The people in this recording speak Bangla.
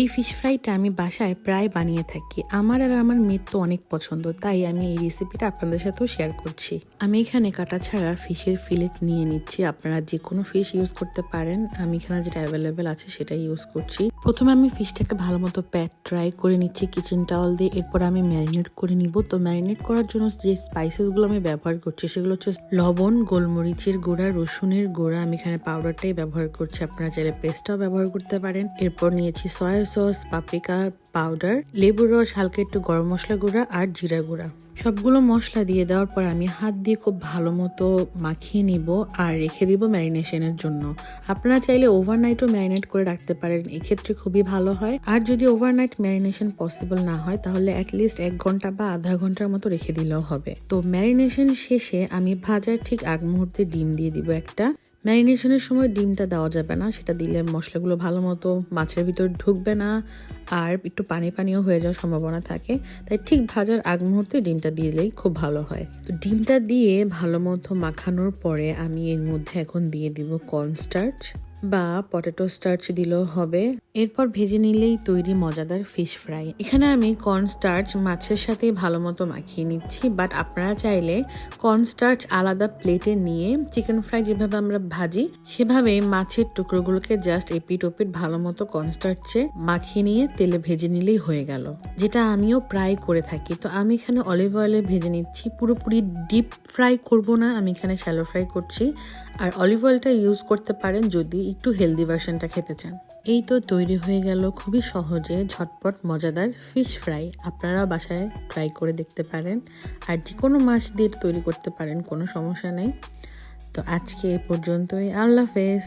এই ফিশ ফ্রাইটা আমি বাসায় প্রায় বানিয়ে থাকি। আমার আর আমার মেয়ের তো অনেক পছন্দ, তাই আমি এই রেসিপিটা আপনাদের সাথেও শেয়ার করছি। আমি এখানে কাটা ছাড়া ফিশের ফিলেট নিয়ে নিচ্ছি। আপনারা যে কোনো ফিশ ইউজ করতে পারেন, আমি এখানে যেটা অ্যাভেলেবেল আছে সেটাই ইউজ করছি। প্রথমে আমি ফিশটাকে ভালো মতো প্যাট ট্রাই করে নিচ্ছি কিচেন টাওয়াল দিয়ে। এরপর আমি ম্যারিনেট করে নিব। তো ম্যারিনেট করার জন্য যে স্পাইসেসগুলো আমি ব্যবহার করছি সেগুলো হচ্ছে লবণ, গোলমরিচের গুঁড়া, রসুনের গুঁড়া। আমি এখানে পাউডারটাই ব্যবহার করছি, আপনারা চাইলে পেস্টটাও ব্যবহার করতে পারেন। এরপর নিয়েছি সয়া সস, পাপরিকা পাউডার, লেবুর রস, হালকা একটু গরম মশলা গুঁড়া আর জিরা গুঁড়া। সবগুলো মশলা দিয়ে দেওয়ার পর আমি হাত দিয়ে খুব ভালো মতো মাখিয়ে নিব আর রেখে দিব ম্যারিনেশনের জন্য। আপনারা চাইলে ওভারনাইটও ম্যারিনেট করে রাখতে পারেন, এক্ষেত্রে খুবই ভালো হয়। আর যদি ওভারনাইট ম্যারিনেশন পসিবল না হয় তাহলে অ্যাটলিস্ট 1 ঘন্টা বা আধা ঘন্টার মতো রেখে দিলেও হবে। তো ম্যারিনেশন শেষে আমি ভাজার ঠিক আগ মুহূর্তে ডিম দিয়ে দিব একটা। ম্যারিনেশনের সময় ডিমটা দেওয়া যাবে না, সেটা দিলে মশলাগুলো ভালো মতো মাছের ভিতর ঢুকবে না আর একটু পানি পানিও হয়ে যাওয়ার সম্ভাবনা থাকে। তাই ঠিক ভাজার আগ মুহূর্তে ডিমটা দিলেই খুব ভালো হয়। তো ডিমটা দিয়ে ভালো মতো মাখানোর পরে আমি এর মধ্যে এখন দিয়ে দিব কর্নস্টার্চ বা পটেটো স্টার্চ দিলেও হবে। এরপর ভেজে নিলেই তৈরি মজাদার ফিশ ফ্রাই। এখানে আমি কর্নস্টার্চ মাছের সাথে ভালো মতো মাখিয়ে নিচ্ছি, বাট আপনারা চাইলে কর্নস্টার্চ আলাদা প্লেটে নিয়ে চিকেন ফ্রাই যেভাবে আমরা ভাজি সেভাবে মাছের টুকরোগুলোকে জাস্ট এপিট ওপিট ভালো মতো কর্নস্টার্চে মাখিয়ে নিয়ে তেলে ভেজে নিলেই হয়ে গেল, যেটা আমিও প্রায় করে থাকি। তো আমি এখানে অলিভ অয়েলে ভেজে নিচ্ছি, পুরোপুরি ডিপ ফ্রাই করব না, আমি এখানে শ্যালো ফ্রাই করছি। আর অলিভ অয়েলটা ইউজ করতে পারেন যদি একটু হেলদি ভার্সনটা খেতে চান। এই তো তৈরি হয়ে গেল খুবই সহজে ঝটপট মজাদার ফিশ ফ্রাই। আপনারা বাসায় ট্রাই করে দেখতে পারেন, আর যে কোনো মাছ দিয়ে তৈরি করতে পারেন, কোনো সমস্যা নেই। তো আজকে এ পর্যন্তই, আল্লাহ হাফেজ।